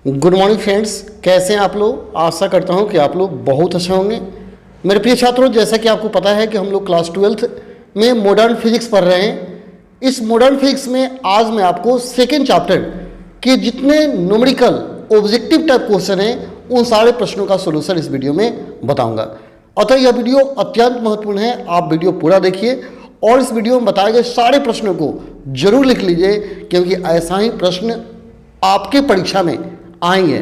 Good morning friends, कैसे हैं आप लोग। आशा करता हूं कि आप लोग बहुत अच्छे होंगे। मेरे प्रिय छात्रों, जैसा कि आपको पता है कि हम लोग क्लास 12th में मॉडर्न फिजिक्स पढ़ रहे हैं। इस मॉडर्न फिजिक्स में आज मैं आपको सेकेंड चैप्टर के जितने न्यूमेरिकल ऑब्जेक्टिव टाइप क्वेश्चन हैं उन सारे प्रश्नों का सोल्यूशन इस वीडियो में बताऊंगा। अतः यह वीडियो अत्यंत महत्वपूर्ण है, आप वीडियो पूरा देखिए और इस वीडियो में बताए गए सारे प्रश्नों को जरूर लिख लीजिए, क्योंकि ऐसा ही प्रश्न आपके परीक्षा में आएंगे।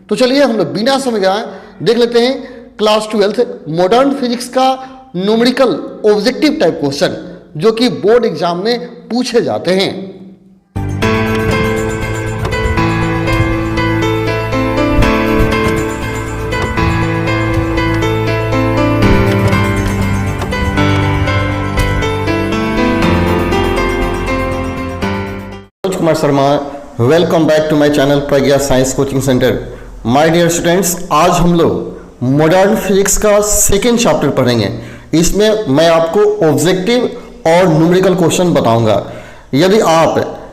तो चलिए हम लोग बिना समय गए देख लेते हैं क्लास 12th मॉडर्न फिजिक्स का न्यूमेरिकल ऑब्जेक्टिव टाइप क्वेश्चन जो कि बोर्ड एग्जाम में पूछे जाते हैं। Kumar Sharma, welcome back to my channel Pragya science coaching centre. My dear students, आज हम लोग मॉडर्न फिजिक्स का सेकेंड चैप्टर पढ़ेंगे। इसमें मैं आपको ऑब्जेक्टिव और न्यूमेरिकल क्वेश्चन बताऊंगा। यदि आप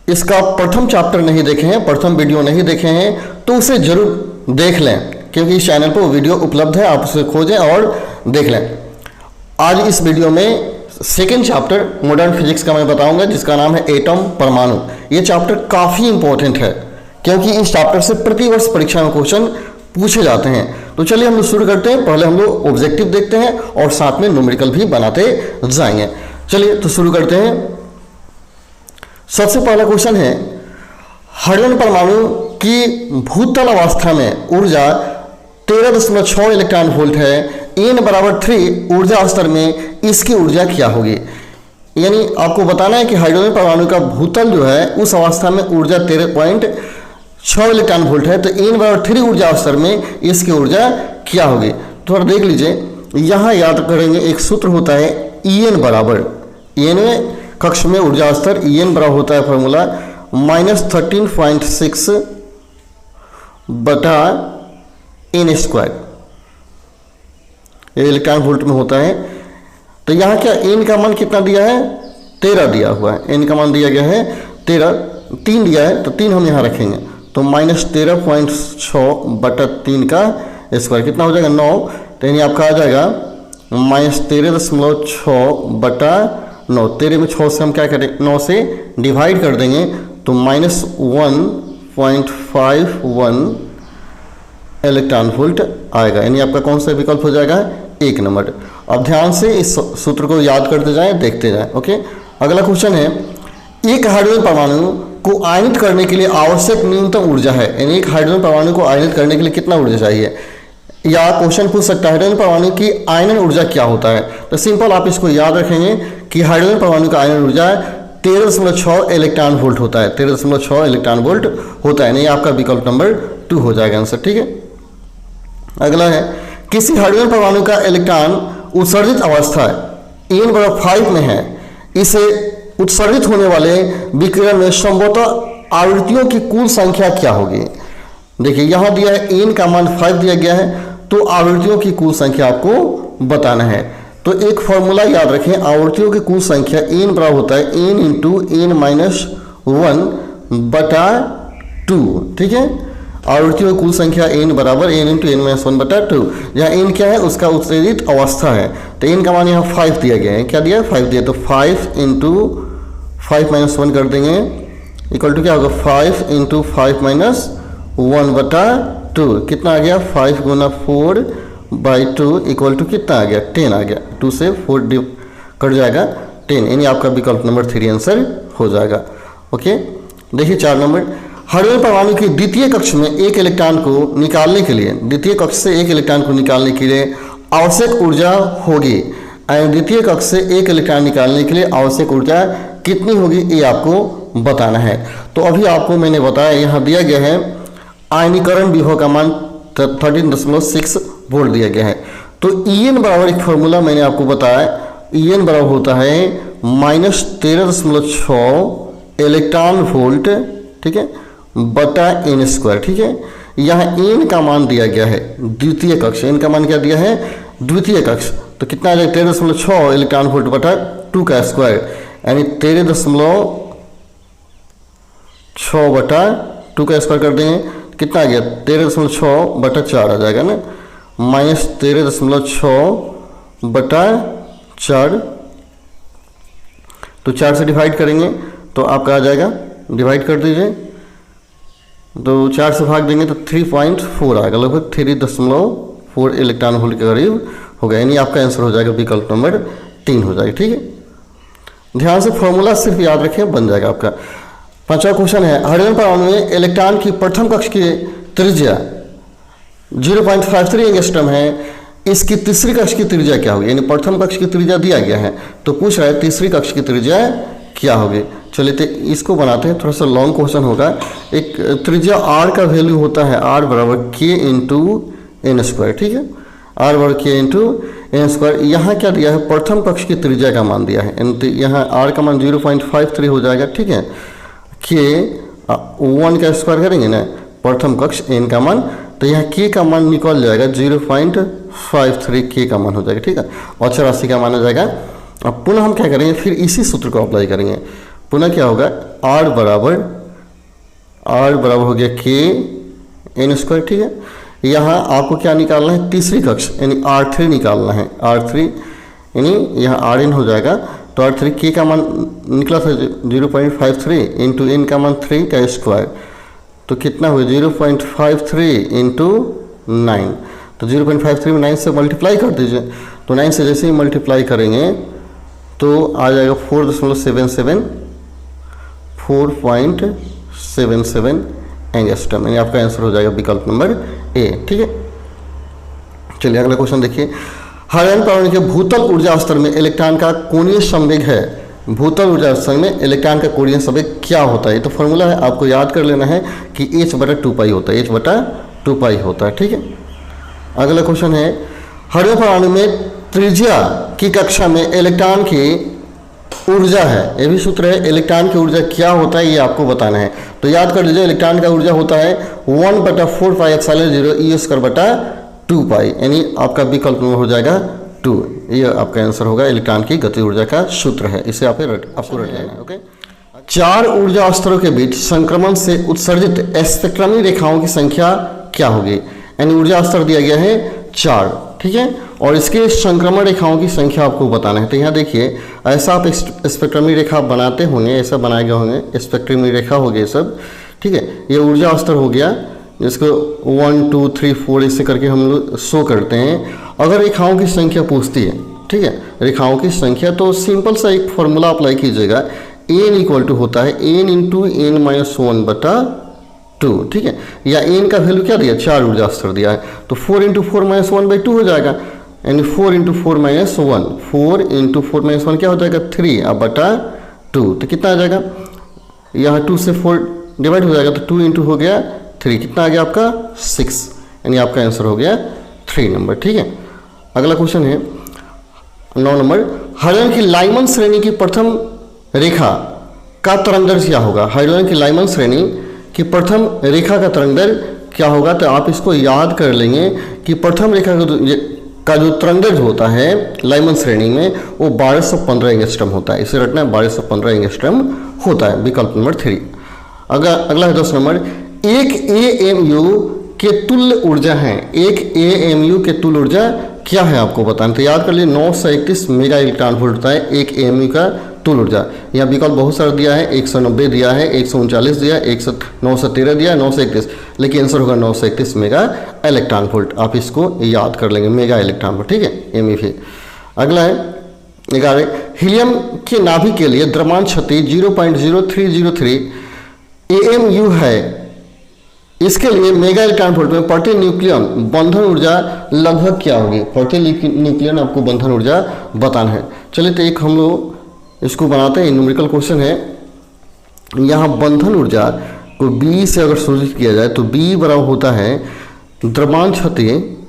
इसका प्रथम चैप्टर नहीं देखे हैं, प्रथम वीडियो नहीं देखे हैं, तो उसे जरूर देख लें, क्योंकि इस चैनल पर वीडियो उपलब्ध है, आप उसे खोजें और देख लें। आज इस वीडियो में सेकेंड चैप्टर मॉडर्न फिजिक्स का मैं बताऊंगा, जिसका नाम है एटम, परमाणु। ये चैप्टर काफ़ी इंपॉर्टेंट है, क्योंकि इस चैप्टर से प्रतिवर्ष परीक्षा में क्वेश्चन पूछे जाते हैं। तो चलिए हम लोग शुरू करते हैं। पहले हम लोग ऑब्जेक्टिव देखते हैं और साथ में न्यूमेरिकल भी बनाते जाएंगे। चलिए तो शुरू करते हैं। सबसे पहला क्वेश्चन है, हाइड्रोजन परमाणु की भूतल अवस्था में ऊर्जा 13.6 इलेक्ट्रॉन वोल्ट है। n बराबर 3 ऊर्जा स्तर में इसकी ऊर्जा क्या होगी। यानी आपको बताना है कि हाइड्रोजन परमाणु का भूतल जो है उस अवस्था में ऊर्जा 13.6 इलेक्ट्रॉन वोल्ट है, तो n बराबर 3 ऊर्जा स्तर में इसकी ऊर्जा क्या होगी। थोड़ा देख लीजिए, यहाँ याद करेंगे एक सूत्र होता है En बराबर, En कक्ष में ऊर्जा स्तर En बराबर होता है फॉर्मूला -13.6 बटा n स्क्वायर, इलेक्ट्रॉन वोल्ट में होता है। तो यहाँ क्या n का मान कितना दिया है, 13 दिया हुआ है। n का मान दिया गया है 13, 3 दिया है तो 3 हम यहाँ रखेंगे, तो -13.6 बटा 3 का स्क्वायर कितना हो जाएगा 9। तो यानी आपका आ जाएगा -13.6 बटा 9। 13 में 6 से हम क्या करें, 9 से डिवाइड कर देंगे तो -1.51 इलेक्ट्रॉन वोल्ट आएगा। यानी आपका कौन सा विकल्प हो जाएगा, 1 नंबर। अब ध्यान से इस सूत्र को याद करते जाएं, देखते जाएं। ओके, अगला क्वेश्चन है, एक हाइड्रोजन परमाणु को आयनित करने के लिए आवश्यक न्यूनतम ऊर्जा है। यानी एक हाइड्रोजन परमाणु को आयनित करने के लिए कितना ऊर्जा चाहिए, या क्वेश्चन पूछ सकता है हाइड्रोजन परमाणु की आयनन ऊर्जा क्या होता है। तो सिंपल आप इसको याद रखेंगे कि हाइड्रोजन परमाणु का आयनन ऊर्जा 13.6 इलेक्ट्रॉन वोल्ट होता है। 13.6 इलेक्ट्रॉन वोल्ट होता है। नहीं, आपका विकल्प नंबर 2 हो जाएगा आंसर। ठीक है, अगला है, किसी हाइड्रोजन परमाणु का इलेक्ट्रॉन उत्सर्जित अवस्था n बराबर 5 में है। इसे उत्सर्जित होने वाले विकिरण में संभवतः आवृत्तियों की कुल संख्या क्या होगी। देखिए यहाँ दिया है n का मान 5 दिया गया है, तो आवृत्तियों की कुल संख्या आपको बताना है। तो एक फॉर्मूला याद रखें, आवृत्तियों की कुल संख्या n बराबर होता है n इंटू n-1 बटा 2। ठीक है, आवृत्तियों की कुल संख्या n बराबर n इंटू n-1 बटा 2। यहाँ n क्या है, उसका उत्सर्जित अवस्था है, तो n का मान यहाँ 5 दिया गया है। क्या दिया है, 5 दिया, तो 5 इंटू 5-1 कर देंगे, इक्वल टू क्या होगा, 5 इंटू 5-1 बटा 2। कितना आ गया, 5 गुना 4/2 इक्वल टू कितना आ गया, 10 आ गया। 2 से 4 कट जाएगा 10, यानी आपका विकल्प नंबर 3 आंसर हो जाएगा। ओके, देखिए 4 नंबर, हाइड्रोजन परमाणु की द्वितीय कक्ष में एक इलेक्ट्रॉन को निकालने के लिए, द्वितीय कक्ष से एक इलेक्ट्रॉन को निकालने के लिए आवश्यक ऊर्जा होगी। द्वितीय कक्ष से एक इलेक्ट्रॉन निकालने के लिए आवश्यक ऊर्जा कितनी होगी, ये आपको बताना है। तो अभी आपको मैंने बताया, यहाँ दिया गया है आयनीकरण विभव का मान 13.6 वोल्ट दिया गया है। तो En बराबर एक फॉर्मूला मैंने आपको बताया, En बराबर होता है -13.6 इलेक्ट्रॉन वोल्ट, ठीक है, बटा n स्क्वायर। ठीक है, यहाँ n का मान दिया गया है द्वितीय कक्ष, n का मान क्या दिया है, द्वितीय कक्ष, तो कितना आ जाएगा 13.6 इलेक्ट्रॉन वोल्ट बटा 2 का स्क्वायर, यानी 13.6 बटा 2 का स्क्वायर कर देंगे कितना आ गया 13.6/4 आ जाएगा ना, माइनस 13.6/4, तो 4 से डिवाइड करेंगे तो आपका आ जाएगा, डिवाइड कर दीजिए तो 4 से भाग देंगे तो 3.4 आएगा, लगभग 3.4 इलेक्ट्रॉन वोल्ट के करीब होगा, यानी आपका आंसर हो जाएगा विकल्प नंबर 3 हो जाएगा। ठीक है, ध्यान से फॉर्मूला सिर्फ याद रखें, बन जाएगा आपका। 5वां क्वेश्चन है, हाइड्रोजन परमाणु में इलेक्ट्रॉन की प्रथम कक्ष की त्रिज्या 0.53 एंगस्ट्रॉम है, इसकी तीसरी कक्ष की त्रिज्या क्या होगी, यानी प्रथम कक्ष की त्रिज्या दिया गया है तो पूछ रहा है तीसरी कक्ष की त्रिज्या क्या होगी। चलिए तो इसको बनाते हैं, थोड़ा सा लॉन्ग क्वेश्चन होगा। एक त्रिज्या r का वैल्यू होता है r बराबर k इंटू एन स्क्वायर, ठीक है, r बराबर k इंटू एन स्क्वायर। यहाँ क्या दिया है, प्रथम कक्ष की त्रिज्या का मान दिया है, यहाँ r का मान 0.53 हो जाएगा, ठीक है, k 1 का स्क्वायर करेंगे ना प्रथम कक्ष n का मान, तो यहाँ k का मान निकल जाएगा 0.53 k का मान हो जाएगा, ठीक है, और 84 का मान आ जाएगा। अब पुनः हम क्या करेंगे, फिर इसी सूत्र को अप्लाई करेंगे, पुनः क्या होगा r बराबर हो गया k n स्क्वायर, ठीक है। यहाँ आपको क्या निकालना है, तीसरी कक्ष यानी R3 निकालना है, R3 यानी यहाँ Rn हो जाएगा, तो R3 k का मान निकला था 0.53 इंटू n का मान 3 का स्क्वायर, तो कितना हुआ 0.53 इंटू 9, तो 0.53 में 9 से मल्टीप्लाई कर दीजिए, तो 9 से जैसे ही मल्टीप्लाई करेंगे तो आ जाएगा 4.77 एंगस्ट्रॉम, यानी आपका आंसर हो जाएगा विकल्प नंबर ए, ठीक है। चलिए अगला क्वेश्चन देखिए, हाइड्रोजन परमाणु के भूतल ऊर्जा स्तर में इलेक्ट्रॉन का कोणीय संवेग है, भूतल ऊर्जा स्तर में इलेक्ट्रॉन का कोणीय संवेग क्या होता है, तो फॉर्मूला है, आपको याद कर लेना है कि h/2π होता है, h/2π होता है, ठीक है। अगला क्वेश्चन है, हाइड्रोजन परमाणु में त्रिज्या की कक्षा में इलेक्ट्रॉन की ऊर्जा है, ये भी सूत्र है, इलेक्ट्रॉन की ऊर्जा क्या होता है ये आपको बताना है, तो याद कर लीजिए इलेक्ट्रॉन का ऊर्जा होता है 1/4πε0 e²/2π, यानी आपका विकल्प में हो जाएगा 2, ये आपका आंसर होगा, इलेक्ट्रॉन की गति ऊर्जा का सूत्र है, इसे आपको रट लेना है, ओके। 4 ऊर्जा स्तरों के बीच संक्रमण से उत्सर्जित स्पेक्ट्रमी रेखाओं की संख्या क्या होगी, यानी ऊर्जा स्तर दिया गया है 4, ठीक है, और इसके संक्रमण रेखाओं की संख्या आपको बताना है। तो यहाँ देखिए ऐसा आप स्पेक्ट्रमी रेखा बनाते होंगे, ऐसा बनाए गए होंगे, स्पेक्ट्रमी रेखा हो गए सब, ठीक है, ये ऊर्जा स्तर हो गया, जिसको 1 2 3 4 ऐसे करके हम लोग शो करते हैं। अगर रेखाओं की संख्या पूछती है, ठीक है, रेखाओं की संख्या, तो सिंपल सा एक फॉर्मूला अप्लाई कीजिएगा, n = होता है n इंटू n माइनस 1/2, ठीक है, या n का वैल्यू क्या दिया, 4 ऊर्जा स्तर दिया है, तो 4 × 4 - 1/2 हो जाएगा, यानी 4 × 4 - 1, 4 × 4 - 1 क्या हो जाएगा 3/2, तो कितना आ जाएगा, यहाँ 2 से 4 डिवाइड हो जाएगा, तो 2 × हो गया 3, कितना आ गया आपका 6, यानी आपका आंसर हो गया 3 नंबर, ठीक है। अगला क्वेश्चन है 9 नंबर, हाइड्रोजन की लाइमन श्रेणी की प्रथम रेखा का तरंगदैर्घ्य क्या होगा, हाइड्रोजन की लाइमन श्रेणी की प्रथम रेखा का तरंगदैर्घ्य क्या होगा, तो आप इसको याद कर लेंगे कि प्रथम रेखा का जो तरंगदैर्घ्य होता है लाइमन श्रेणी में वो 1215 एंगस्ट्रॉम होता है, इसे रटना है 1215 एंगस्ट्रॉम होता है, विकल्प नंबर 3। अगला है 10 नंबर, एक AMU के तुल्य ऊर्जा है, एक AMU के तुल्य ऊर्जा क्या है आपको बताना, तो याद कर लिए 931 मेगा इलेक्ट्रॉन वोल्ट होता है एक AMU का तुल्य ऊर्जा। यहाँ विकल्प बहुत सारा दिया है, 190 दिया है, 139 दिया है, 913 दिया है, 931, लेकिन आंसर होगा 931 मेगा इलेक्ट्रॉन वोल्ट, आप इसको याद कर लेंगे, मेगा इलेक्ट्रॉन वोल्ट, ठीक है, MEV। अगला है 11, हीलियम के नाभिक के लिए द्रव्यमान क्षति 0.0303 AMU है, इसके लिए मेगा इलेक्ट्रॉन वोल्ट में प्रति न्यूक्लियन बंधन ऊर्जा लगभग क्या होगी, प्रति न्यूक्लियन आपको बंधन ऊर्जा बताना है। चलिए तो एक हम लोग इसको बनाते हैं, न्यूमेरिकल क्वेश्चन है। यहाँ बंधन ऊर्जा को B से अगर सूचित किया जाए तो B बराबर होता है द्रव्यमान क्षति,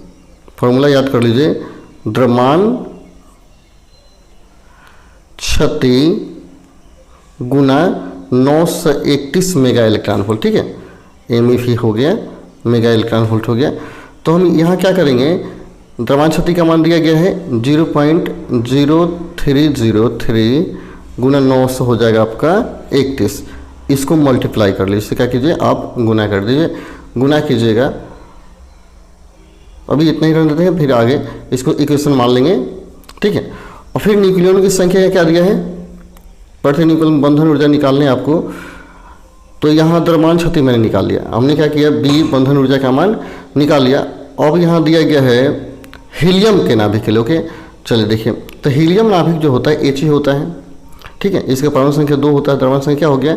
फॉर्मूला याद कर लीजिए, द्रव्यमान क्षति गुना 931 मेगा इलेक्ट्रॉन वोल्ट, ठीक है, MEV हो गया, मेगा इलेक्ट्रॉन वोल्ट हो गया। तो हम यहाँ क्या करेंगे, द्रव्यमान क्षति का मान दिया गया है 0.0303 गुना 9 हो जाएगा आपका 31, इसको मल्टीप्लाई कर लीजिए। इससे क्या कीजिए, आप गुना कर दीजिए, गुना कीजिएगा। अभी इतना ही रहने देते हैं, फिर आगे इसको इक्वेशन मान लेंगे, ठीक है। और फिर न्यूक्लियनों की संख्या क्या दिया है, प्रति न्यूक्लियन बंधन ऊर्जा निकालने आपको। तो यहाँ द्रव्यमान क्षति मैंने निकाल लिया। हमने क्या किया, बी बंधन ऊर्जा का मान निकाल लिया। अब यहाँ दिया गया है हीलियम के नाभिक के लिए। ओके, चलिए देखिए, तो हीलियम नाभिक जो होता है He होता है, ठीक है। इसका परमाणु संख्या 2 होता है, द्रव्यमान संख्या हो गया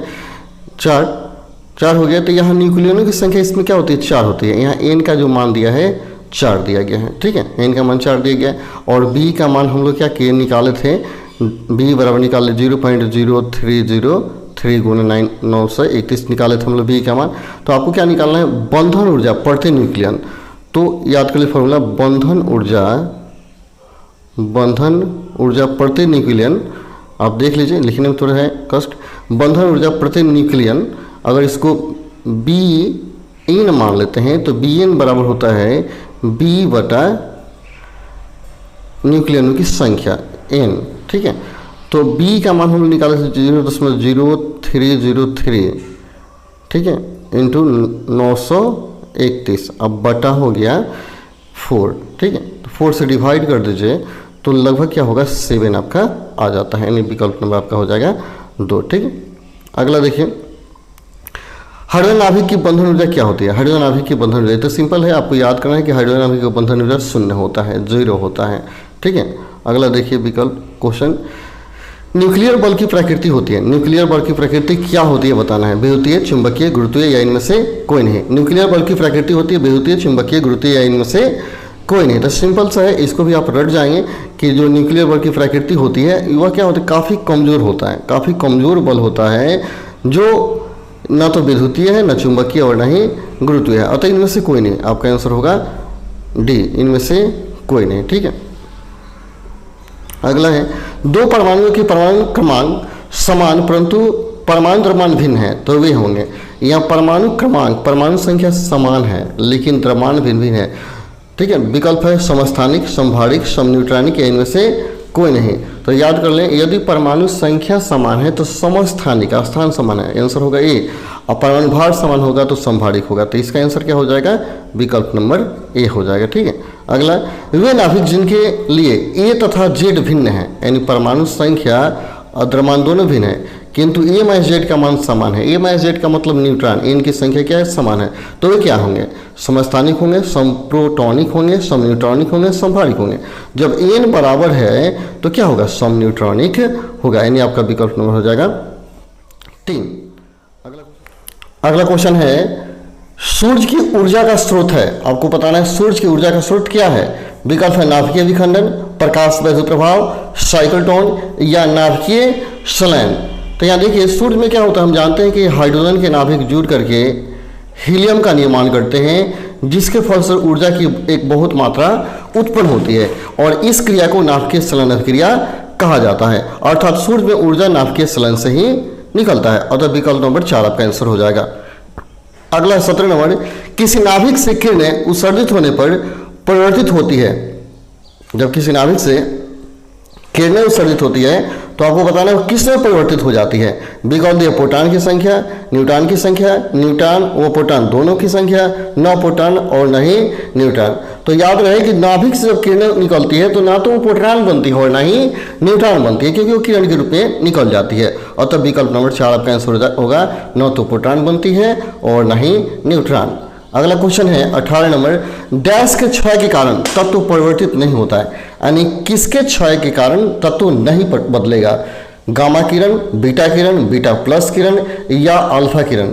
4 हो गया। तो यहाँ न्यूक्लियनों की संख्या इसमें क्या होती है, 4 होती है। यहाँ N का जो मान दिया है 4 दिया गया है, ठीक है। N का मान 4 दिया गया है। और B का मान हम लोग क्या किए, निकाले थे, B बराबर निकाले 0.0303 गुना 931 निकाले थे हम लोग B का मान। तो आपको क्या निकालना है, बंधन ऊर्जा प्रति न्यूक्लियन। तो याद कर लीजिए फॉर्मूला, बंधन ऊर्जा प्रति न्यूक्लियन। आप देख लीजिए, लिखने में थोड़ा है कष्ट। बंधन ऊर्जा प्रति न्यूक्लियन, अगर इसको Bn मान लेते हैं तो Bn बराबर होता है B बटा न्यूक्लियनों की संख्या N, ठीक है। तो B का मान हम निकाले थे 0.0303, ठीक है, इंटू 931। अब बटा हो गया 4, ठीक है। तो 4 से डिवाइड कर दीजिए तो लगभग क्या होगा, 7 आपका आ जाता है, यानी विकल्प नंबर आपका हो जाएगा 2, ठीक है। अगला देखिए, हाइड्रोजन नाभिक की बंधन ऊर्जा क्या होती है। हाइड्रोजन नाभिक की बंधन ऊर्जा तो सिंपल है, आपको याद करना है कि हाइड्रोजन नाभिक की बंधन ऊर्जा 0 होता है, 0 होता है, ठीक है। अगला देखिए विकल्प क्वेश्चन, न्यूक्लियर बल की प्रकृति होती है। न्यूक्लियर बल की प्रकृति क्या होती है बताना है, विद्युतीय, चुंबकीय, गुरुत्वीय या इनमें से कोई नहीं। न्यूक्लियर बल की प्रकृति होती है विद्युतीय, चुंबकीय, गुरुत्वीय या इनमें से कोई नहीं। तो सिंपल सा है, इसको भी आप रट जाएंगे कि जो न्यूक्लियर बल की प्रकृति होती है वह क्या होता है, काफ़ी कमज़ोर होता है, काफ़ी कमज़ोर बल होता है, जो ना तो विद्युतीय है, ना चुंबकीय और ना ही गुरुत्वीय है। अतः इनमें से कोई नहीं, आपका आंसर होगा डी, इनमें से कोई नहीं, ठीक है। अगला है, दो परमाणुओं के परमाणु क्रमांक समान परंतु परमाणु द्रव्यमान भिन्न है तो वे होंगे। यहाँ परमाणु क्रमांक, परमाणु संख्या समान है लेकिन द्रव्यमान भिन्न भिन्न है, ठीक है। विकल्प है समस्थानिक, समभारिक, समन्यूट्रॉनिक या इनमें से कोई नहीं। तो याद कर लें, यदि परमाणु संख्या समान है तो समस्थानिक, स्थान समान है, आंसर होगा ए। और परमाणु भार समान होगा तो समभारिक होगा। तो इसका आंसर क्या हो जाएगा, विकल्प नंबर ए हो जाएगा, ठीक है। अगला, वे नाभिक जिनके लिए ए तथा जेड भिन्न है, यानी परमाणु संख्या और द्रव्यमान दोनों भिन्न है किंतु ए माइनस जेड का मान समान है। ए माइनस जेड का मतलब न्यूट्रॉन, इनकी संख्या क्या है, समान है, तो वे क्या होंगे, समस्थानिक होंगे, समप्रोटॉनिक होंगे, समन्यूट्रॉनिक होंगे, समभारिक होंगे। जब एन बराबर है तो क्या होगा, समन्यूट्रॉनिक होगा, यानी आपका विकल्प नंबर हो जाएगा 3। अगला क्वेश्चन है, सूर्य की ऊर्जा का स्रोत है, आपको बताना है सूर्य की ऊर्जा का स्रोत क्या है। विकल्प है नाभिकीय विखंडन, प्रकाश वैद्युत प्रभाव, साइक्लोट्रॉन या नाभिकीय संलयन। तो यहाँ देखिए, सूर्य में क्या होता है, हम जानते हैं कि हाइड्रोजन के नाभिक जुड़ करके हीलियम का निर्माण करते हैं जिसके फलस्वरूप ऊर्जा की एक बहुत मात्रा उत्पन्न होती है और इस क्रिया को नाभिकीय संलयन क्रिया कहा जाता है। अर्थात सूर्य में ऊर्जा नाभिकीय संलयन से ही निकलता है। अतः विकल्प नंबर 4 आपका आंसर हो जाएगा। अगला 17 नंबर, किसी नाभिक से किरणें उत्सर्जित होने पर परिवर्तित होती है। जब किसी नाभिक से किरणें उत्सर्जित होती है तो आपको बताना है किस में परिवर्तित हो जाती है। विकल्प दिया, प्रोटॉन की संख्या, न्यूट्रॉन की संख्या, न्यूट्रॉन व प्रोटॉन दोनों की संख्या, न प्रोटॉन और न ही न्यूट्रॉन। तो याद रहे कि नाभिक से जब किरणें निकलती है तो ना तो वो प्रोटॉन बनती है और ना ही न्यूट्रॉन बनती है, क्योंकि वो किरण के रूप में निकल जाती है। और तब विकल्प नंबर 4 आपका आंसर होगा, न तो प्रोटॉन बनती है और न ही न्यूट्रॉन। अगला क्वेश्चन है 18 नंबर, डैश के क्षय के कारण तत्व परिवर्तित नहीं होता है, यानी किसके क्षय के कारण तत्व नहीं बदलेगा। गामा किरण, बीटा प्लस किरण या अल्फा किरण।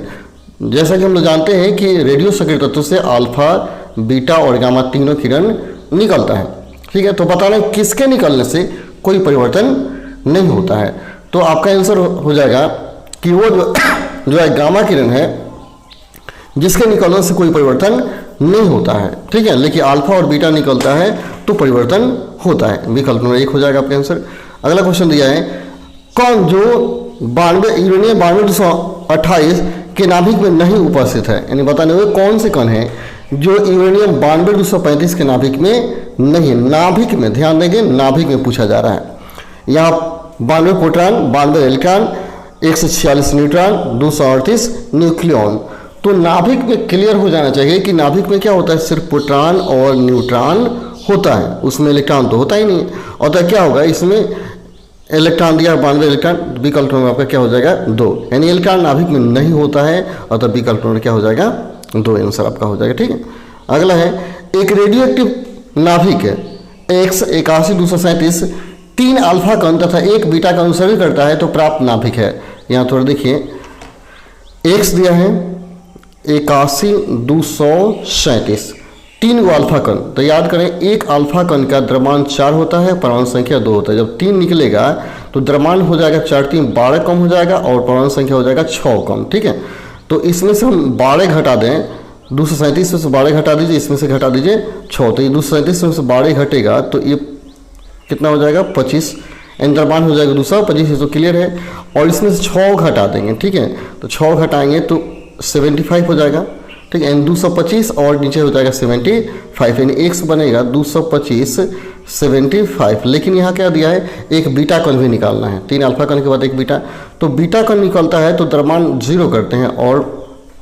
जैसा कि हम लोग जानते हैं कि रेडियो सक्रिय तत्व से अल्फा, बीटा और गामा तीनों किरण निकलता है, ठीक है। तो बताना है किसके निकलने से कोई परिवर्तन नहीं होता है। तो आपका आंसर हो जाएगा कि वो जो है गामा किरण है जिसके निकलने से कोई परिवर्तन नहीं होता है, ठीक है। लेकिन अल्फा और बीटा निकलता है तो परिवर्तन होता है। विकल्प नंबर 1 हो जाएगा आपका आंसर। अगला क्वेश्चन दिया है, कौन जो यूरेनियम 9228 के नाभिक में नहीं उपस्थित है, यानी बताने हुए कौन से कण है जो यूरेनियम 9235 के नाभिक में नहीं, नाभिक में, ध्यान देंगे नाभिक में पूछा जा रहा है। यहाँ 92 प्रोटॉन, 92 इलेक्ट्रॉन 146 न्यूट्रॉन, 238 न्यूक्लियॉन। तो नाभिक में क्लियर हो जाना चाहिए कि नाभिक में क्या होता है, सिर्फ प्रोटॉन और न्यूट्रॉन होता है, उसमें इलेक्ट्रॉन तो होता ही नहीं। और तो क्या होगा, इसमें इलेक्ट्रॉन दिया 92 इलेक्ट्रॉन, विकल्प में आपका क्या हो जाएगा 2, यानी इलेक्ट्रॉन नाभिक में नहीं होता है, और तब विकल्प में क्या हो जाएगा 2 आंसर आपका हो जाएगा। ठीक है, अगला है एक रेडियो एक्टिव नाभिक है X81 3 अल्फा कण तथा 1 बीटा का अनुसरण करता है तो प्राप्त नाभिक है। यहाँ थोड़ा देखिए, X दिया है 81 3 गो अल्फा कण, तो याद करें एक अल्फा कण का द्रव्यमान 4 होता है, परमाणु संख्या 2 होता है। जब 3 निकलेगा तो द्रव्यमान हो जाएगा 4 3 12 कम हो जाएगा, और परमाणु संख्या हो जाएगा 6 कम। ठीक है, तो इसमें से हम 12 घटा दें, 237 में से 12 घटा दीजिए, इसमें से घटा दीजिए 6, तो ये 237 में से 12 घटेगा तो ये कितना हो जाएगा 25, एन द्रव्यमान हो जाएगा 225, तो क्लियर है। और इसमें से 6 घटा देंगे, ठीक है, तो 6 घटाएंगे तो 75 हो जाएगा। ठीक है, 225 और नीचे हो जाएगा 75, यानी एक्स बनेगा 225 75। लेकिन यहाँ क्या दिया है, एक बीटा कण भी निकालना है, 3 अल्फा कण के बाद एक बीटा, तो बीटा कण निकलता है तो द्रव्यमान 0 करते हैं और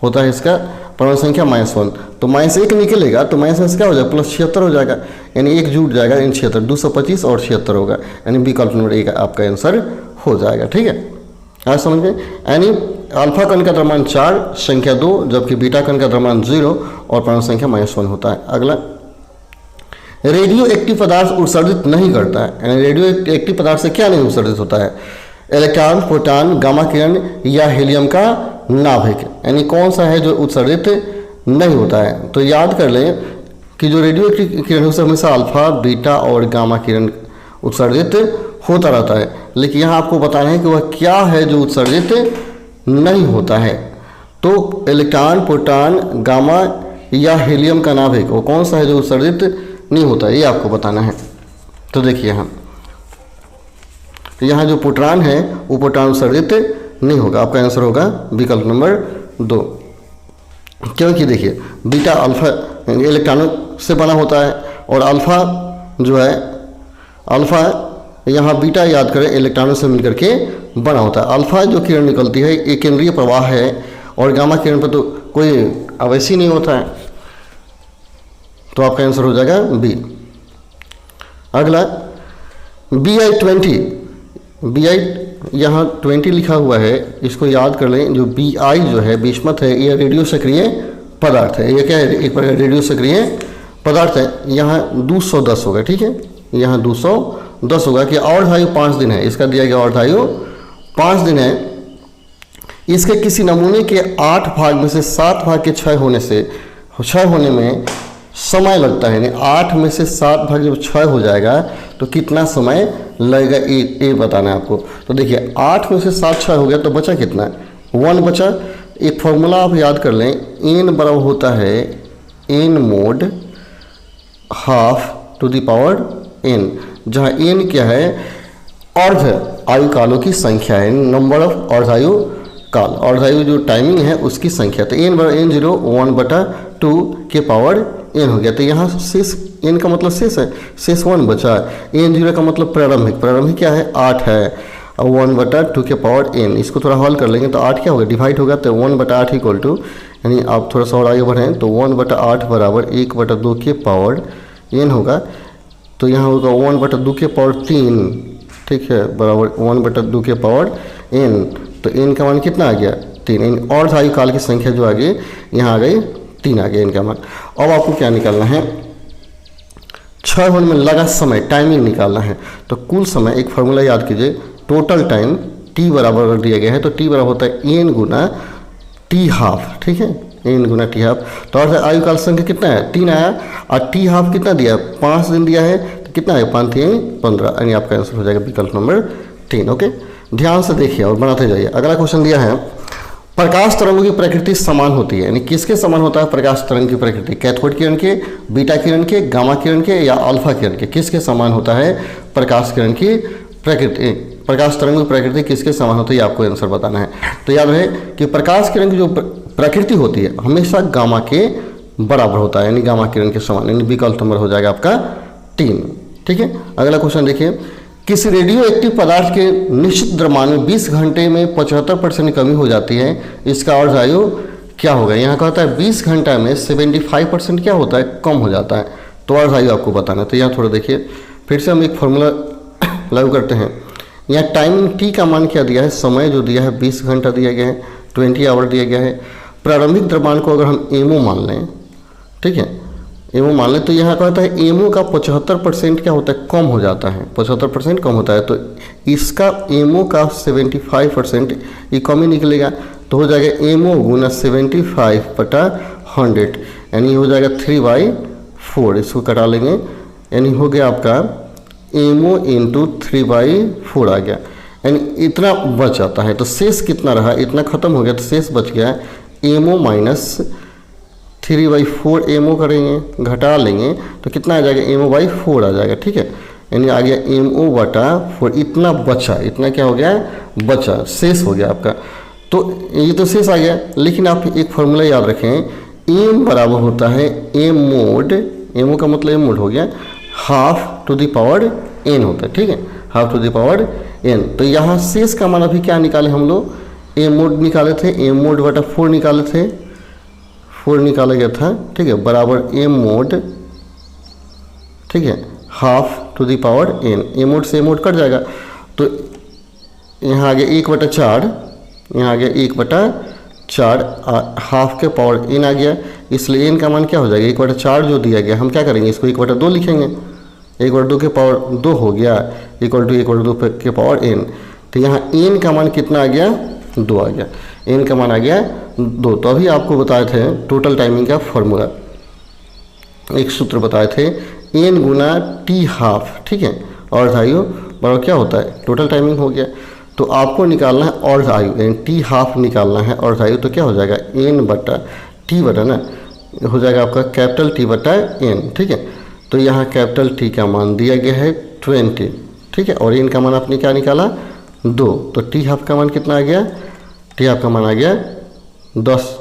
होता है इसका परमाणु संख्या -1, तो -1 निकलेगा तो -1 क्या हो जाएगा +76 हो जाएगा, यानी 1 जुट जाएगा इन 76, 225 और 76 होगा, यानी विकल्प नंबर 1 आपका आंसर हो जाएगा। ठीक है, आज समझ गए, यानी अल्फा कण का द्रव्यमान 4, संख्या 2, जबकि बीटा कण का द्रव्यमान 0 और परमाणु संख्या -1 होता है। अगला, रेडियो एक्टिव पदार्थ उत्सर्जित नहीं करता है, यानी रेडियो एक्टिव पदार्थ से क्या नहीं उत्सर्जित होता है, इलेक्ट्रॉन, प्रोटॉन, गामा किरण या हीलियम का नाभिक, यानी कौन सा है जो उत्सर्जित नहीं होता है। तो याद कर लें कि जो रेडियो एक्टिव किरण से हमेशा अल्फा, बीटा और गामा किरण उत्सर्जित होता रहता है, लेकिन यहाँ आपको बताना है कि वह क्या है जो उत्सर्जित नहीं होता है। तो इलेक्ट्रॉन, प्रोटॉन, गामा या हीलियम का नाभिक वो कौन सा है जो उत्सर्जित नहीं होता है, ये आपको बताना है। तो देखिए यहाँ जो प्रोटॉन है वो प्रोटॉन उत्सर्जित नहीं होगा, आपका आंसर होगा विकल्प नंबर 2, क्योंकि देखिए बीटा अल्फा इलेक्ट्रॉनों से बना होता है और अल्फा जो है, अल्फा यहाँ बीटा याद करें इलेक्ट्रॉनों से मिलकर के बना होता है। अल्फा जो किरण निकलती है एक केंद्रीय प्रवाह है, और गामा किरण पर तो कोई आवेशी नहीं होता है, तो आपका आंसर हो जाएगा बी। अगला BI यहाँ 20 लिखा हुआ है, इसको याद कर लें। जो BI जो है बिस्मथ है, यह रेडियो सक्रिय पदार्थ है, यह क्या है एक प्रकार रेडियो सक्रिय पदार्थ है। यहाँ 210 होगा, ठीक है, यहाँ 210 होगा कि अर्धायु 5 दिन है, इसका दिया गया अर्धायु 5 दिन है। इसके किसी नमूने के 8 भाग में से 7 भाग के क्षय होने में समय लगता है, यानी 8 में से 7 भाग जब क्षय हो जाएगा तो कितना समय लगेगा, ये बताना है आपको। तो देखिए 8 में से 7 क्षय हो गया तो बचा कितना, 1 बचा। एक फॉर्मूला आप याद कर लें, n बराबर होता है n mod ½ n, जहाँ n क्या है अर्ध आयु कालों की संख्या है, नंबर ऑफ अर्धायु काल, अर्धायु जो टाइमिंग है उसकी संख्या। तो n बराबर n0 1/2 के पावर n हो गया। तो यहाँ शेष n का मतलब शेष है, शेष 1 बचा है। n0 का मतलब प्रारंभिक क्या है 8 है, और 1/2 के पावर n, इसको थोड़ा हल कर लेंगे तो 8 क्या होगा डिवाइड होगा, तो 1/8 इक्वल टू, यानी आप थोड़ा सा और आगे बढ़ें तो 1/8 बराबर 1/2 के पावर n होगा। तो यहाँ होगा 1/2 के पावर 3, ठीक है, बराबर 1/2 के पावर n। तो n का मान कितना आ गया 3, और आयु काल की संख्या जो आ गई यहाँ आ गई 3 आ गया n का मान। अब आपको क्या निकालना है, क्षय होने में लगा समय, टाइमिंग निकालना है। तो कुल समय, एक फार्मूला याद कीजिए, टोटल टाइम t बराबर अगर दिया गया है तो t बराबर होता है n गुना t½ ठीक है, n गुना t½ तो और आयु काल संख्या कितना है 3 आया, और t½ कितना दिया है 5 दिन दिया है, तो कितना है 5 3 15, यानी आपका आंसर हो जाएगा विकल्प नंबर 3। ओके, ध्यान से देखिए और बनाते जाइए। अगला क्वेश्चन दिया है, प्रकाश तरंगों की प्रकृति समान होती है, यानी किसके समान होता है प्रकाश तरंग की प्रकृति, कैथोड किरण के, बीटा किरण के, गामा किरण के या अल्फा किरण के, किसके समान होता है प्रकाश किरण की प्रकृति, प्रकाश तरंग की प्रकृति किसके समान होती है, आपको आंसर बताना है। तो याद रहे कि प्रकाश किरण की जो प्रकृति होती है हमेशा गामा के बराबर होता है, यानी गामा किरण के समान, यानी विकल्प नंबर हो जाएगा आपका 3। ठीक है, अगला क्वेश्चन देखिए, किसी रेडियो एक्टिव पदार्थ के निश्चित द्रव्यमान में 20 घंटे में 75% कमी हो जाती है, इसका अर्ध आयु क्या होगा। यहाँ कहता है 20 घंटा में 75% क्या होता है, कम हो जाता है। तो अर्ध आयु आपको बताना है। तो यहाँ थोड़ा देखिए, फिर से हम एक फॉर्मूला लागू करते हैं। यहाँ टाइम टी का मान क्या दिया है, समय जो दिया है 20 घंटा दिया गया है, 20 आवर दिया गया है। प्रारंभिक द्रव्यमान को अगर हम एमओ मान लें, ठीक है, एमओ मान लें, तो यहाँ कहता है एमओ का 75% क्या होता है, कम हो जाता है, 75% कम होता है। तो इसका एमओ का 75% ये कम ही निकलेगा, तो हो जाएगा एमओ गुना 75/100, यानी हो जाएगा 3/4। इसको कटा लेंगे, यानी हो गया आपका एमओ इंटू 3/4 आ गया, यानी इतना बच जाता है। तो शेष कितना रहा, इतना खत्म हो गया, तो शेष बच गया एमओ माइनस 3/4। एमओ करेंगे, घटा लेंगे तो कितना आ जाएगा, एमओ/4 आ जाएगा, ठीक है, यानी आ गया एमओ/4। इतना बचा, इतना क्या हो गया, बचा, शेष हो गया आपका। तो ये तो शेष आ गया, लेकिन आप एक फॉर्मूला याद रखें, एम बराबर होता है एम मोड, एमओ का मतलब एम मोड हो गया, half to the power N होता है, ठीक है, half to the power N. तो यहाँ शेष का मान अभी क्या निकाले हम लोग, एम मोड निकाले थे, एम मोड/4 निकाले थे, 4 निकाला गया था, ठीक है, बराबर एम मोड, ठीक है, half to the power N. M mode से एम मोड कट जाएगा, तो यहाँ आ गया 1/4, यहाँ आ गया 1/4, हाफ के पावर एन आ गया, इसलिए एन का मान क्या हो जाएगा, 1/4 जो दिया गया, हम क्या करेंगे, इसको 1/2 लिखेंगे, 1/2 के पावर 2 हो गया, इक्वल टू 1/2 के पावर एन। तो यहाँ एन का मान कितना आ गया, 2 आ गया, एन का मान आ गया 2। तो अभी आपको बताए थे टोटल टाइमिंग का फॉर्मूला, एक सूत्र बताए थे, एन गुना टी हाफ, ठीक है, अर्ध आयु बराबर क्या होता है, टोटल टाइमिंग हो गया। तो आपको निकालना है अर्ध आयु, यानी टी हाफ निकालना है अर्ध आयु, तो क्या हो जाएगा, n/t ना हो जाएगा आपका कैपिटल T/n, ठीक है। तो यहाँ कैपिटल टी का मान दिया गया है 20, ठीक है, और एन का मान आपने क्या निकाला, 2। तो टी हाफ का मान कितना आ गया, टी हाफ का मान आ गया 10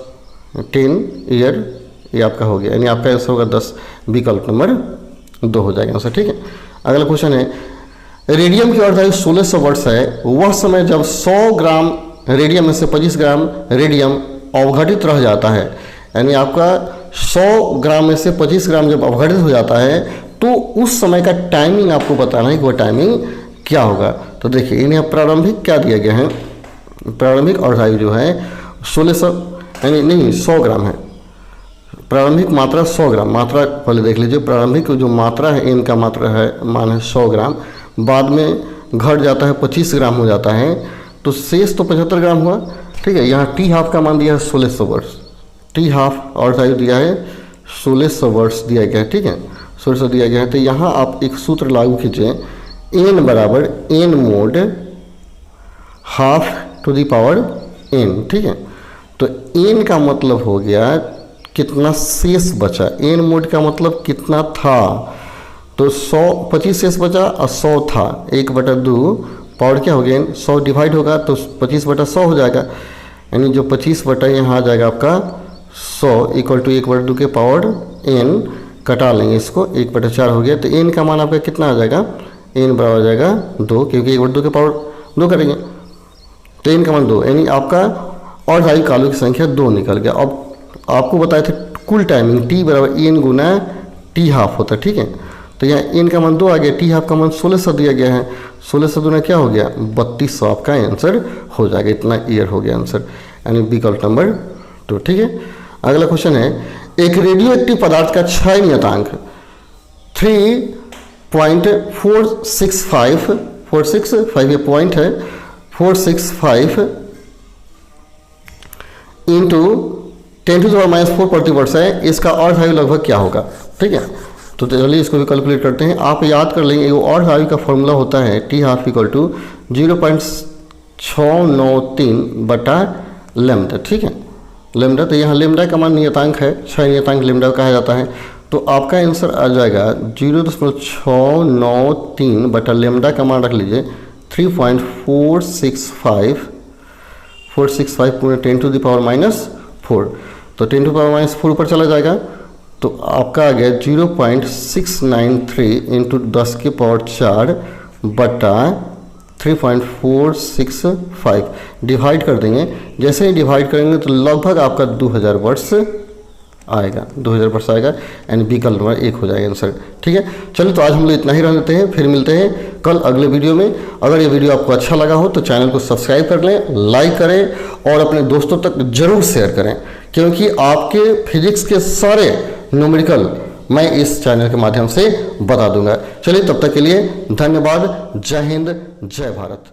ईयर, ये आपका हो गया, यानी आपका आंसर होगा 10, विकल्प नंबर 2 हो जाएगा आंसर, ठीक है। अगला क्वेश्चन है, रेडियम की अर्ध आयु 1600 वर्ष है, वह समय जब 100 ग्राम रेडियम में से 25 ग्राम रेडियम अवघटित रह जाता है, यानी आपका 100 ग्राम में से 25 ग्राम जब अवघटित हो जाता है, तो उस समय का टाइमिंग आपको बताना है कि वो टाइमिंग क्या होगा। तो देखिए इन्हें प्रारंभिक क्या दिया गया है, प्रारंभिक अर्ध आयु जो है 1600 यानी नहीं 100 ग्राम है, प्रारंभिक मात्रा 100 ग्राम, मात्रा पहले देख लीजिए, प्रारंभिक जो मात्रा है एन का मात्रा है मान है 100 ग्राम, बाद में घट जाता है 25 ग्राम हो जाता है, तो शेष तो 75 ग्राम हुआ, ठीक है। यहाँ टी हाफ का मान दिया है 1600 वर्ष, टी हाफ अर्ध आयु दिया है 1600 वर्ष दिया गया है, ठीक है, 1600 दिया गया है। तो यहाँ आप एक सूत्र लागू कीजिए, एन बराबर N mode half to the power N, ठीक है। तो एन का मतलब हो गया कितना शेष बचा, एन मोड का मतलब कितना था, तो 125 शेष बचा और 100 था, 1/2 पावर क्या हो गया, 100 डिवाइड होगा तो 25/100 हो जाएगा, यानी जो 25 यहाँ आ जाएगा आपका 100 इक्वल टू 1/2 के पावर एन, कटा लेंगे इसको, 1/4 हो गया। तो एन का मान आपका कितना आ जाएगा, एन बराबर आ जाएगा 2, क्योंकि 1/2 के पावर 2 करेंगे, तो एन का मान 2, यानी आपका अर्ध आयु कालों की संख्या 2 निकल गया। अब आपको बताए थे कुल टाइमिंग टी बराबर एन गुना टी हाफ होता है, ठीक है। तो यहाँ एन का मान 2 आ गया, टी हाफ का मान 1600 दिया गया है, 1600 दूना क्या हो गया 3200 आपका आंसर हो जाएगा, इतना ईयर हो गया आंसर, यानी विकल्प नंबर 2, ठीक है। अगला क्वेश्चन है, एक रेडियो एक्टिव पदार्थ का क्षय नियतांक 3.465 ये पॉइंट है 465 इंटू 10⁻⁴ प्रति वर्ष है, इसका अर्ध आयु लगभग क्या होगा, ठीक है। तो चलिए इसको भी कैलकुलेट करते हैं। आप याद कर लेंगे वो अर्ध आयु का फॉर्मूला होता है T half equal to 0.693 lambda, ठीक है, लैम्डा। तो यहाँ लैम्डा का मान नियतांक है, क्षय नियतांक लैम्डा कहा जाता है। तो आपका आंसर आ जाएगा 0.693 लैम्डा का मान रख लीजिए 3.465 पूरे 10⁻⁴, तो 10⁻⁴ ऊपर चला जाएगा, तो आपका आ गया 0.693 इंटू 10⁻⁴ बटा 3.465 डिवाइड कर देंगे। जैसे ही डिवाइड करेंगे तो लगभग आपका 2000 वर्ड्स आएगा, 2000 वर्ड्स आएगा एंड विकल्प नंबर 1 हो जाएगा आंसर। ठीक है, चलिए तो आज हम लोग इतना ही रहने देते हैं, फिर मिलते हैं कल अगले वीडियो में। अगर ये वीडियो आपको अच्छा लगा हो तो चैनल को सब्सक्राइब कर लें, लाइक करें और अपने दोस्तों तक जरूर शेयर करें, क्योंकि आपके फिजिक्स के सारे न्यूमेरिकल मैं इस चैनल के माध्यम से बता दूंगा। चलिए तब तक के लिए धन्यवाद। जय हिंद, जय भारत।